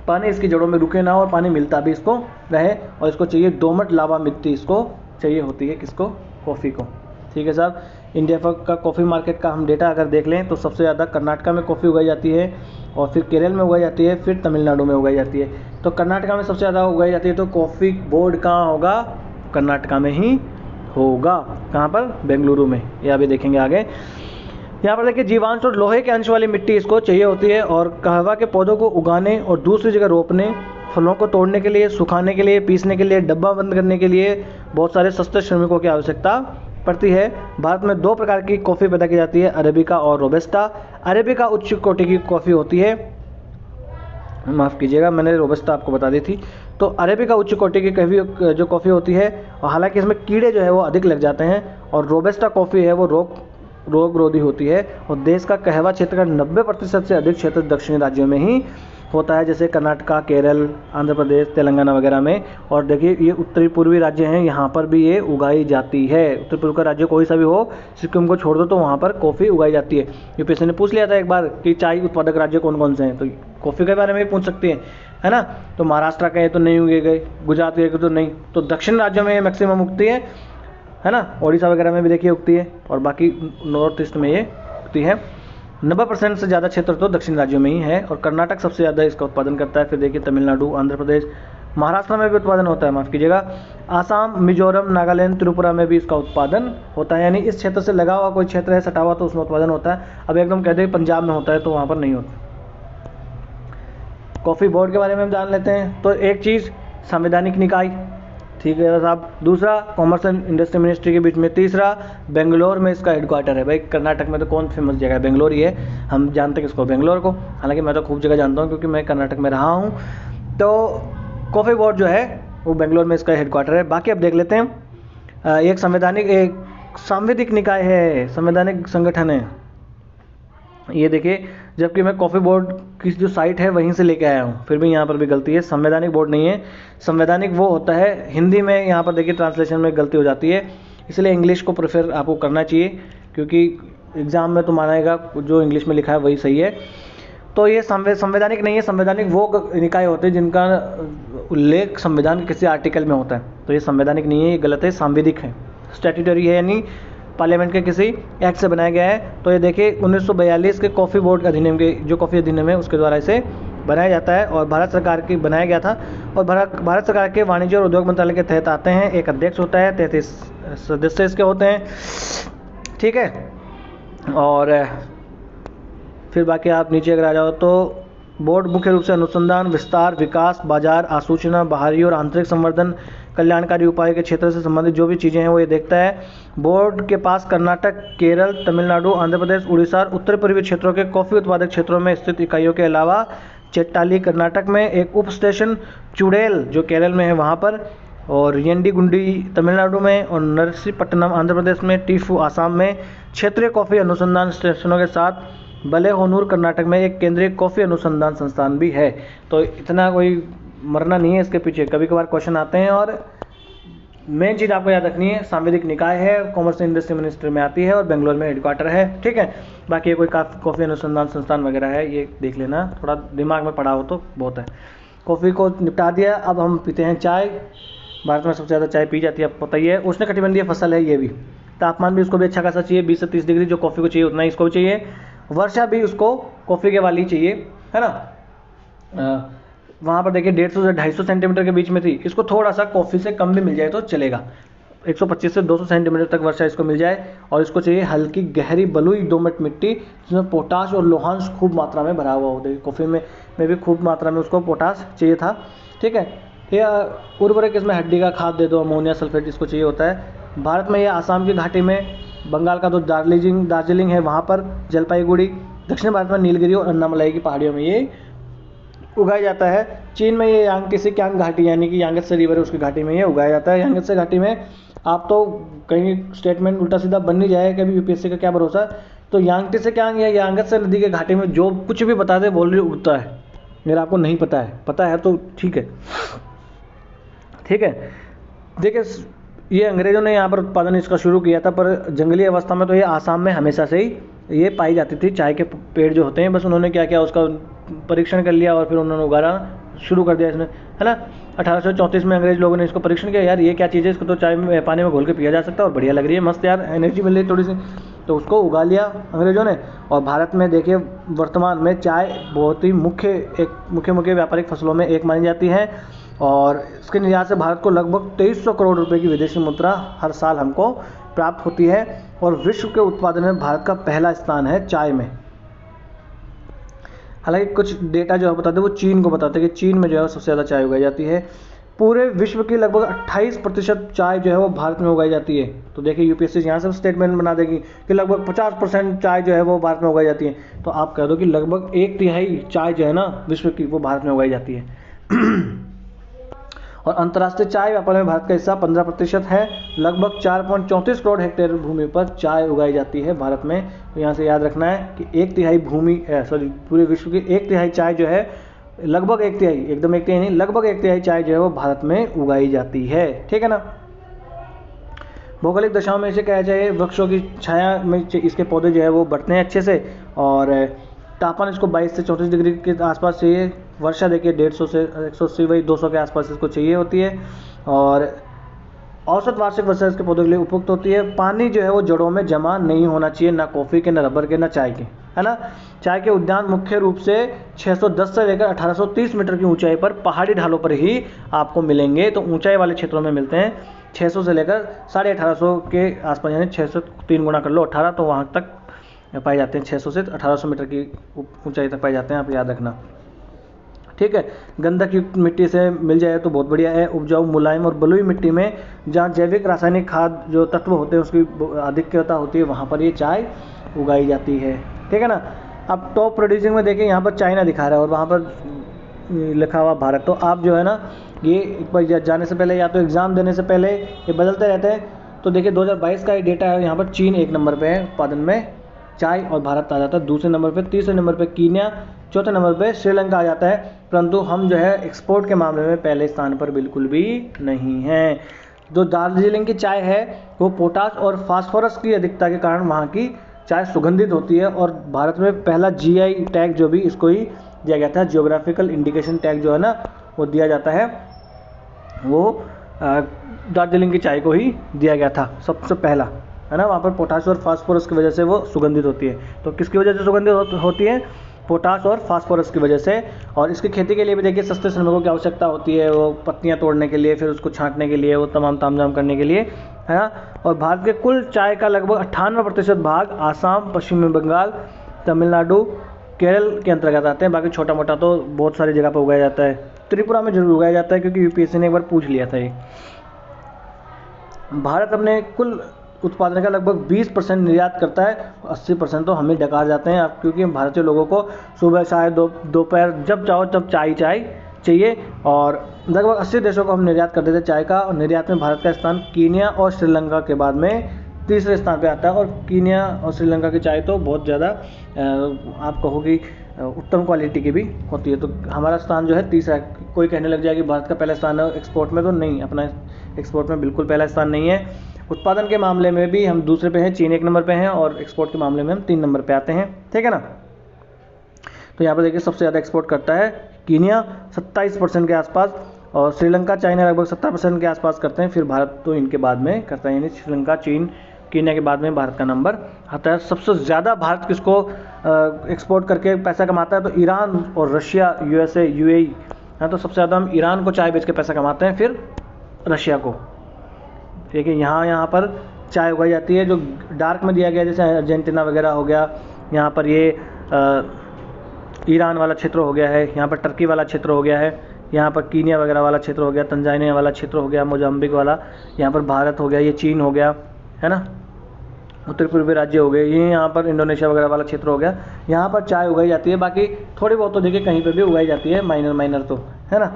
पानी इसकी जड़ों में रुके ना और पानी मिलता भी इसको रहे। और इसको चाहिए दोमट लावा मिट्टी, इसको चाहिए होती है किसको, कॉफ़ी को, ठीक है साहब। इंडिया का कॉफ़ी मार्केट का हम डेटा अगर देख लें तो सबसे ज़्यादा कर्नाटका में कॉफ़ी उगाई जाती है, और फिर केरल में उगाई जाती है, फिर तमिलनाडु में उगाई जाती है। तो कर्नाटका में सबसे ज़्यादा उगाई जाती है, तो कॉफ़ी बोर्ड कहाँ होगा, कर्नाटका में ही होगा। कहाँ पर, बेंगलुरु में। ये अभी देखेंगे आगे। यहाँ पर देखिए जीवांश और लोहे के अंश वाली मिट्टी इसको चाहिए होती है। और कहवा के पौधों को उगाने और दूसरी जगह रोपने, फलों को तोड़ने के लिए, सुखाने के लिए, पीसने के लिए, डब्बा बंद करने के लिए बहुत सारे सस्ते श्रमिकों की आवश्यकता पड़ती है। भारत में 2 प्रकार की कॉफ़ी पैदा की जाती है, अरेबिका और रोबस्टा। अरेबिका उच्च कोटि की कॉफ़ी होती है, माफ़ कीजिएगा मैंने रोबस्टा आपको बता दी थी। तो अरेबिका उच्च कोटि की जो कॉफ़ी होती है, और हालांकि इसमें कीड़े जो है वो अधिक लग जाते हैं। और रोबस्टा कॉफ़ी है वो रोग रोधी होती है। और देश का कहवा क्षेत्र का 90% से अधिक क्षेत्र दक्षिणी राज्यों में ही होता है, जैसे कर्नाटका, केरल, आंध्र प्रदेश, तेलंगाना वगैरह में। और देखिए ये उत्तरी पूर्वी राज्य हैं, यहाँ पर भी ये उगाई जाती है। उत्तर पूर्व का राज्य कोई सा भी हो, सिक्किम को छोड़ दो तो वहाँ पर कॉफ़ी उगाई जाती है। यूपीएससी ने पूछ लिया था एक बार कि चाय उत्पादक राज्य कौन कौन से हैं, तो कॉफ़ी के बारे में भी पूछ सकते हैं, है ना। तो महाराष्ट्र के तो नहीं उगे गए, गुजरात के तो नहीं, तो दक्षिण राज्यों में ये मैक्सिमम उगती है ना। ओडिशा वगैरह में भी देखिए उगती है, और बाकी नॉर्थ ईस्ट में ये उगती है। 90% से ज़्यादा क्षेत्र तो दक्षिण राज्यों में ही है, और कर्नाटक सबसे ज़्यादा इसका उत्पादन करता है। फिर देखिए तमिलनाडु, आंध्र प्रदेश, महाराष्ट्र में भी उत्पादन होता है, माफ़ कीजिएगा। आसाम, मिजोरम, नागालैंड, त्रिपुरा में भी इसका उत्पादन होता है। यानी इस क्षेत्र से लगा हुआ कोई क्षेत्र है, सटा हुआ, तो उसमें उत्पादन होता है। अब एकदम कह दें पंजाब में होता है तो वहाँ पर नहीं होता। कॉफ़ी बोर्ड के बारे में हम जान लेते हैं। तो एक चीज़ संवैधानिक निकाय, ठीक है साहब। दूसरा कॉमर्स एंड इंडस्ट्री मिनिस्ट्री के बीच में। तीसरा बेंगलोर में इसका हेडक्वार्टर है। भाई कर्नाटक में तो कौन फेमस जगह है, बेंगलोर ही है, हम जानते हैं किसको, बेंगलोर को। हालांकि मैं तो खूब जगह जानता हूँ क्योंकि मैं कर्नाटक में रहा हूँ। तो कॉफ़ी बोर्ड जो है वो बेंगलोर में इसका हेडक्वार्टर है। बाकी अब देख लेते हैं। एक सांविधिक निकाय है, संवैधानिक संगठन है, ये देखिए, जबकि मैं कॉफ़ी बोर्ड की जो साइट है वहीं से लेके आया हूँ, फिर भी यहाँ पर भी गलती है। संवैधानिक बोर्ड नहीं है, संवैधानिक वो होता है हिंदी में, यहाँ पर देखिए ट्रांसलेशन में गलती हो जाती है, इसलिए इंग्लिश को प्रेफर आपको करना चाहिए, क्योंकि एग्ज़ाम में तो मानेगा जो इंग्लिश में लिखा है वही सही है। तो ये संवैधानिक नहीं है, संवैधानिक वो निकाय होते हैं जिनका उल्लेख संविधान के किसी आर्टिकल में होता है, तो ये संवैधानिक नहीं है, ये गलत है, सांविधिक है, स्टैट्यूटरी है, यानी पार्लियामेंट के किसी एक्ट से बनाया गया है। तो ये देखिए 1942 के कॉफ़ी बोर्ड अधिनियम के, जो कॉफ़ी अधिनियम है उसके द्वारा इसे बनाया जाता है और भारत सरकार की बनाया गया था। और भारत सरकार के वाणिज्य और उद्योग मंत्रालय के तहत आते हैं। एक अध्यक्ष होता है, 33 सदस्य इसके होते हैं, ठीक है। और फिर बाकी आप नीचे अगर आ जाओ तो बोर्ड मुख्य रूप से अनुसंधान, विस्तार, विकास, बाजार, आसूचना, बाहरी और आंतरिक संवर्धन, कल्याणकारी उपाय के क्षेत्र से संबंधित जो भी चीज़ें हैं वो ये देखता है। बोर्ड के पास कर्नाटक, केरल, तमिलनाडु, आंध्र प्रदेश, उड़ीसा और उत्तर पूर्वी क्षेत्रों के कॉफ़ी उत्पादक क्षेत्रों में स्थित इकाइयों के अलावा चेट्टाली कर्नाटक में, एक उप स्टेशन चुड़ैल जो केरल में है वहाँ पर, और येंडीगुंडी तमिलनाडु में, और नरसीपट्टनम आंध्र प्रदेश में, टीफू आसाम में क्षेत्रीय कॉफ़ी अनुसंधान स्टेशनों के साथ बलेहोनूर कर्नाटक में एक केंद्रीय कॉफ़ी अनुसंधान संस्थान भी है। तो इतना कोई मरना नहीं है इसके पीछे, कभी कभार क्वेश्चन आते हैं। और मेन चीज़ आपको याद रखनी है, सांविधिक निकाय है, कॉमर्स इंडस्ट्री मिनिस्ट्री में आती है और बेंगलोर में हेडक्वार्टर है, ठीक है। बाकी कोई कॉफ़ी अनुसंधान संस्थान वगैरह है ये देख लेना, थोड़ा दिमाग में पड़ा हो तो बहुत है। कॉफ़ी को निपटा दिया, अब हम पीते हैं चाय। भारत में सबसे ज़्यादा चाय पी जाती है, आपको पता ही है। उष्णकटिबंधीय फसल है ये भी, तापमान भी उसको भी अच्छा खासा चाहिए, 20 से 30 डिग्री जो कॉफ़ी को चाहिए उतना ही इसको भी चाहिए। वर्षा भी उसको कॉफ़ी के वाली चाहिए, है ना। वहाँ पर देखिए 150 से 250 सेंटीमीटर के बीच में थी, इसको थोड़ा सा कॉफ़ी से कम भी मिल जाए तो चलेगा, 125 से 200 सेंटीमीटर तक वर्षा इसको मिल जाए। और इसको चाहिए हल्की गहरी बलुई दोमट मिट्टी जिसमें पोटाश और लोहांश खूब मात्रा में भरा हुआ हो। देखिए कॉफ़ी में भी खूब मात्रा में उसको पोटाश चाहिए था, ठीक है। या उर्वरक इसमें हड्डी का खाद दे दो, अमोनिया सल्फेट इसको चाहिए होता है। भारत में ये आसाम की घाटी में, बंगाल का तो दार्जिलिंग है वहाँ पर, जलपाईगुड़ी, दक्षिण भारत में नीलगिरी और अन्नामलाई की पहाड़ियों में ये उगाया जाता है। चीन में ये यांगत्से कियांग घाटी यानी कि यांगत्से रिवर है उसकी घाटी में ये उगाया जाता है। यांगत्से घाटी में आप तो कहीं स्टेटमेंट उल्टा सीधा बन नहीं जाए, कभी यूपीएससी का क्या भरोसा। तो यांगत्से कियांग या यांगत्से नदी के घाटी में जो कुछ भी बता दे बोल रही उगता है, मेरा आपको नहीं पता है तो ठीक है, ठीक है। देखिए ये अंग्रेज़ों ने यहाँ पर उत्पादन इसका शुरू किया था, पर जंगली अवस्था में तो ये आसाम में हमेशा से ही ये पाई जाती थी। चाय के पेड़ जो होते हैं, बस उन्होंने क्या किया उसका परीक्षण कर लिया और फिर उन्होंने उगाना शुरू कर दिया इसमें, है ना। 1834 में अंग्रेज लोगों ने इसको परीक्षण किया, यार ये क्या चीज़ है, इसको तो चाय में पानी में घोल के पिया जा सकता है और बढ़िया लग रही है, मस्त यार, एनर्जी मिल रही है थोड़ी सी, तो उसको उगा लिया अंग्रेज़ों ने। और भारत में देखिए वर्तमान में चाय बहुत ही मुख्य व्यापारिक फसलों में एक मानी जाती है और इसके निर्यात से भारत को लगभग 2300 करोड़ रुपए की विदेशी मुद्रा हर साल हमको प्राप्त होती है। और विश्व के उत्पादन में भारत का पहला स्थान है चाय में। हालांकि कुछ डेटा जो है बताते हैं वो चीन को बताते हैं कि चीन में जो है सबसे ज़्यादा चाय उगाई जाती है। पूरे विश्व की लगभग 28% चाय जो है वो भारत में उगाई जाती है। तो देखिए यूपीएससी यहाँ से स्टेटमेंट बना देगी कि लगभग 50% चाय जो है वो भारत में उगाई जाती है, तो आप कह दो कि लगभग 1/3 चाय जो है ना विश्व की वो भारत में उगाई जाती है। और अंतर्राष्ट्रीय चाय व्यापार में भारत का हिस्सा 15% है। लगभग 4.34 करोड़ हेक्टेयर भूमि पर चाय उगाई जाती है भारत में। तो यहाँ से याद रखना है कि 1/3 पूरे विश्व की 1/3 चाय जो है, लगभग 1/3, एकदम 1/3 नहीं, लगभग 1/3 चाय जो है वो भारत में उगाई जाती है, ठीक है ना। भौगोलिक दशाओं में इसे कहा जाए वृक्षों की छाया में इसके पौधे जो है वो बढ़ते हैं अच्छे से। और तापमान इसको 22 से 34 डिग्री के आसपास चाहिए। वर्षा देखिए 150 से 180 वही 200 के आसपास इसको चाहिए होती है। और औसत वार्षिक वर्षा इसके पौधों के लिए उपयुक्त होती है। पानी जो है वो जड़ों में जमा नहीं होना चाहिए, ना कॉफ़ी के, ना रबर के, ना चाय के, है ना। चाय के उद्यान मुख्य रूप से 610 से लेकर 1830 मीटर की ऊंचाई पर पहाड़ी ढालों पर ही आपको मिलेंगे। तो ऊंचाई वाले क्षेत्रों में मिलते हैं 600 से लेकर 1850 के आसपास, यानी 6 से 3 गुना कर लो 18, तो वहाँ तक पाए जाते हैं। 600 से 1800 मीटर की ऊंचाई तक पाए जाते हैं, आप याद रखना, ठीक है। गंधक युक्त मिट्टी से मिल जाए तो बहुत बढ़िया है। उपजाऊ, मुलायम और बलुई मिट्टी में जहाँ जैविक रासायनिक खाद जो तत्व होते हैं उसकी अधिकता होती है, वहाँ पर ये चाय उगाई जाती है, ठीक है ना। अब टॉप प्रोड्यूसिंग में देखें, यहाँ पर चाइना दिखा रहा है और वहाँ पर लिखा हुआ भारत। तो आप जो है ना ये एक बार जाने से पहले या तो एग्ज़ाम देने से पहले ये बदलते रहते हैं। तो देखिए 2022 का ये डेटा है, यहाँ पर चीन 1 नंबर पे है उत्पादन में, चाय और भारत आ जाता है दूसरे नंबर पे, तीसरे नंबर पे कीनिया, चौथे नंबर पे श्रीलंका आ जाता है। परंतु हम जो है एक्सपोर्ट के मामले में पहले स्थान पर बिल्कुल भी नहीं हैं। जो दार्जिलिंग की चाय है वो पोटाश और फास्फोरस की अधिकता के कारण वहाँ की चाय सुगंधित होती है, और भारत में पहला जीआई टैग जो भी इसको ही दिया गया था, जियोग्राफिकल इंडिकेशन टैग जो है ना वो दिया जाता है, वो दार्जिलिंग की चाय को ही दिया गया था सबसे पहला, है ना। वहाँ पर पोटाश और फास्फोरस की वजह से वो सुगंधित होती है। तो किसकी वजह से सुगंधित होती है? पोटाश और फास्फोरस की वजह से। और इसकी खेती के लिए भी देखिए सस्ते श्रमिकों की आवश्यकता होती है, वो पत्तियाँ तोड़ने के लिए, फिर उसको छांटने के लिए, वो तमाम तामझाम करने के लिए, है ना। और भारत के कुल चाय का लगभग 98% भाग आसाम, पश्चिम बंगाल, तमिलनाडु, केरल के अंतर्गत आते हैं। बाकी छोटा मोटा तो बहुत सारी जगह पर उगाया जाता है। त्रिपुरा में जरूर उगाया जाता है क्योंकि यूपीएससी ने एक बार पूछ लिया था ये। भारत अपने कुल उत्पादन का लगभग 20% निर्यात करता है, 80% तो हमें डकार जाते हैं आप, क्योंकि भारतीय लोगों को सुबह चाय, दोपहर जब चाहो तब चाय चाहिए। और लगभग 80 देशों को हम निर्यात कर देते चाय का। और निर्यात में भारत का स्थान कीनिया और श्रीलंका के बाद में तीसरे स्थान पे आता है। और कीनिया और श्रीलंका की चाय तो बहुत ज़्यादा आप कहो कि उत्तम क्वालिटी की भी होती है। तो हमारा स्थान जो है तीसरा। कोई कहने लग जाए कि भारत का पहला स्थान है एक्सपोर्ट में, तो नहीं, अपना एक्सपोर्ट में बिल्कुल पहला स्थान नहीं है। उत्पादन के मामले में भी हम दूसरे पे हैं, चीन 1 नंबर पे हैं, और एक्सपोर्ट के मामले में हम 3 नंबर पे आते हैं, ठीक है ना। तो यहाँ पर देखिए सबसे ज़्यादा एक्सपोर्ट करता है कीनिया 27% के आसपास, और श्रीलंका, चाइना लगभग 70% के आसपास करते हैं। फिर भारत तो इनके बाद में करता है, यानी श्रीलंका, चीन, कीनिया के बाद में भारत का नंबर आता है। सबसे ज़्यादा भारत किसको एक्सपोर्ट करके पैसा कमाता है? तो ईरान और रशिया, यूएसए, यूएई, हाँ। तो सबसे ज़्यादा हम ईरान को चाय बेच के पैसा कमाते हैं, फिर रशिया को। देखिए यहाँ पर चाय उगाई जाती है, जो डार्क में दिया गया जैसे अर्जेंटीना वगैरह हो गया, यहाँ पर ये ईरान वाला क्षेत्र हो गया है, यहाँ पर टर्की वाला क्षेत्र हो गया है, यहाँ पर कीनिया वगैरह वाला क्षेत्र हो गया, तंजानिया वाला क्षेत्र हो गया, मोजाम्बिक वाला, यहाँ पर भारत हो गया, ये चीन हो गया, है ना, उत्तर पूर्वी राज्य हो गए, ये यहाँ पर इंडोनेशिया वगैरह वाला क्षेत्र हो गया। यहाँ पर चाय उगाई जाती है। बाकी थोड़ी बहुत तो देखिए कहीं पर भी उगाई जाती है, माइनर तो, है ना।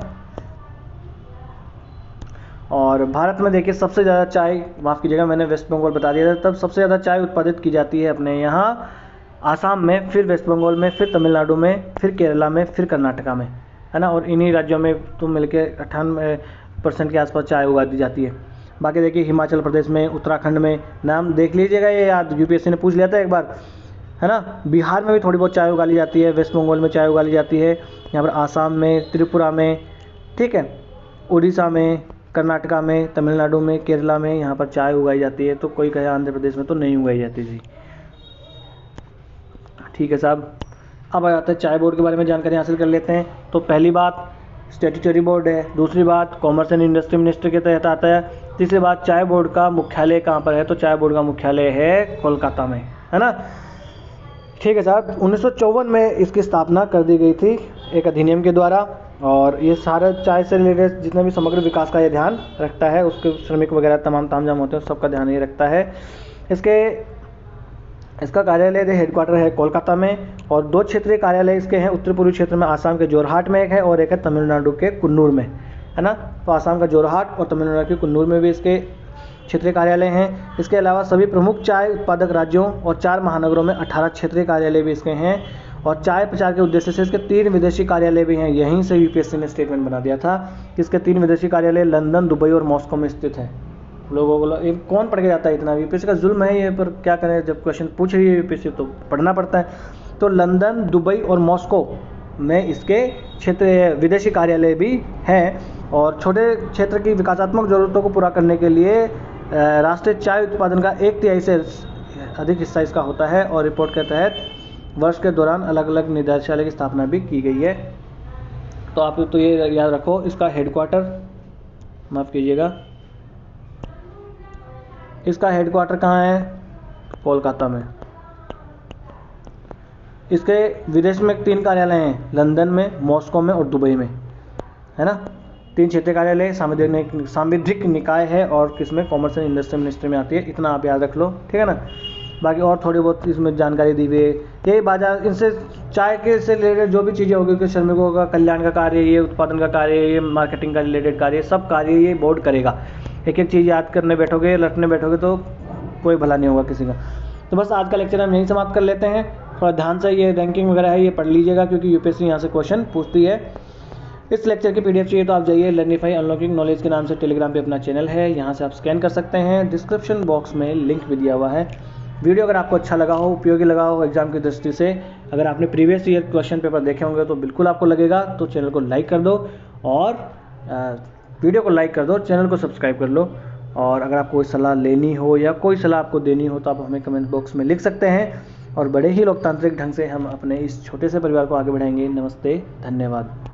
और भारत में देखिए सबसे ज़्यादा चाय, माफ़ कीजिएगा मैंने वेस्ट बंगाल बता दिया था, तब सबसे ज़्यादा चाय उत्पादित की जाती है अपने यहाँ आसाम में, फिर वेस्ट बंगाल में, फिर तमिलनाडु में, फिर केरला में, फिर कर्नाटका में, है ना। और इन्हीं राज्यों में तो मिलके 98% के आसपास चाय उगा दी जाती है। बाकी देखिए हिमाचल प्रदेश में, उत्तराखंड में, नाम देख लीजिएगा, ये याद यूपीएससी ने पूछ लिया था एक बार, है ना। बिहार में भी थोड़ी बहुत चाय उगा ली जाती है, वेस्ट बंगाल में चाय उगा ली जाती है, यहाँ पर आसाम में, त्रिपुरा में, ठीक है, उड़ीसा में, कर्नाटका में, तमिलनाडु में, केरला में, यहाँ पर चाय उगाई जाती है। तो कोई कहे आंध्र प्रदेश में तो नहीं उगाई जाती थी, ठीक है साहब। अब आ जाता है चाय बोर्ड के बारे में जानकारी हासिल कर लेते हैं। तो पहली बात स्टैट्यूटरी बोर्ड है, दूसरी बात कॉमर्स एंड इंडस्ट्री मिनिस्ट्री के तहत आता है, तीसरी बात चाय बोर्ड का मुख्यालय कहाँ पर है? तो चाय बोर्ड का मुख्यालय है कोलकाता में, है ना, ठीक है साहब। 1954 में इसकी स्थापना कर दी गई थी एक अधिनियम के द्वारा, और ये सारा चाय से रिलेटेड जितने भी समग्र विकास का ये ध्यान रखता है, उसके श्रमिक वगैरह तमाम तामझाम होते हैं, सबका ध्यान ये रखता है। इसका कार्यालय हेडक्वार्टर है कोलकाता में, और 2 क्षेत्रीय कार्यालय इसके हैं उत्तर पूर्वी क्षेत्र में, आसाम के जोरहाट में एक है, और एक है तमिलनाडु के कुन्नूर में, है ना। तो आसाम का जोरहाट और तमिलनाडु के कुन्नूर में भी इसके क्षेत्रीय कार्यालय हैं। इसके अलावा सभी प्रमुख चाय उत्पादक राज्यों और 4 महानगरों में 18 क्षेत्रीय कार्यालय भी इसके हैं। और चाय प्रचार के उद्देश्य से इसके 3 विदेशी कार्यालय भी हैं। यहीं से यूपीएससी ने स्टेटमेंट बना दिया था कि इसके 3 विदेशी कार्यालय लंदन, दुबई और मॉस्को में स्थित है। लोगों को कौन पढ़ के जाता है इतना, यूपीएससी का जुल्म है ये, पर क्या करें, जब क्वेश्चन पूछ रही है यूपीएससी तो पढ़ना पड़ता है। तो लंदन, दुबई और मॉस्को में इसके क्षेत्र विदेशी कार्यालय भी हैं। और छोटे क्षेत्र की विकासात्मक ज़रूरतों को पूरा करने के लिए राष्ट्रीय चाय उत्पादन का 1/3 से अधिक हिस्सा इसका होता है। और रिपोर्ट के तहत वर्ष के दौरान अलग अलग निदेशालय की स्थापना भी की गई है। तो आप तो ये याद रखो, इसका हेडक्वार्टर, माफ़ कीजिएगा, इसका हेडक्वार्टर कहाँ है? कोलकाता में। इसके विदेश में 3 कार्यालय हैं, लंदन में, मॉस्को में और दुबई में, है ना। 3 क्षेत्रीय कार्यालय, सांविधिक निकाय है, और किसमें? कॉमर्स एंड इंडस्ट्री मिनिस्ट्री में आती है। इतना आप याद रख लो, ठीक है ना। बाकी और थोड़ी बहुत इसमें जानकारी दी हुई है। यही बाजार, इनसे चाय के से रिलेटेड जो भी चीज़ें होगी कि श्रमिकों का कल्याण का कार्य, ये उत्पादन का कार्य, ये मार्केटिंग का रिलेटेड कार्य, सब कार्य ये बोर्ड करेगा। एक एक चीज़ याद करने बैठोगे, रटने बैठोगे तो कोई भला नहीं होगा किसी का। तो बस आज का लेक्चर हम यहीं समाप्त कर लेते हैं। थोड़ा ध्यान से ये रैंकिंग वगैरह है ये पढ़ लीजिएगा, क्योंकि यूपीएससी यहाँ से क्वेश्चन पूछती है। इस लेक्चर की पीडीएफ चाहिए तो आप जाइए लर्निफाई अनलॉकिंग नॉलेज के नाम से टेलीग्राम पे अपना चैनल है, यहाँ से आप स्कैन कर सकते हैं। डिस्क्रिप्शन बॉक्स में लिंक भी दिया हुआ है। वीडियो अगर आपको अच्छा लगा हो, उपयोगी लगा हो एग्जाम की दृष्टि से, अगर आपने प्रीवियस ईयर क्वेश्चन पेपर देखे होंगे तो बिल्कुल आपको लगेगा, तो चैनल को लाइक कर दो और वीडियो को लाइक कर दो, चैनल को सब्सक्राइब कर लो। और अगर आपको कोई सलाह लेनी हो या कोई सलाह आपको देनी हो तो आप हमें कमेंट बॉक्स में लिख सकते हैं, और बड़े ही लोकतांत्रिक ढंग से हम अपने इस छोटे से परिवार को आगे बढ़ाएंगे। नमस्ते, धन्यवाद।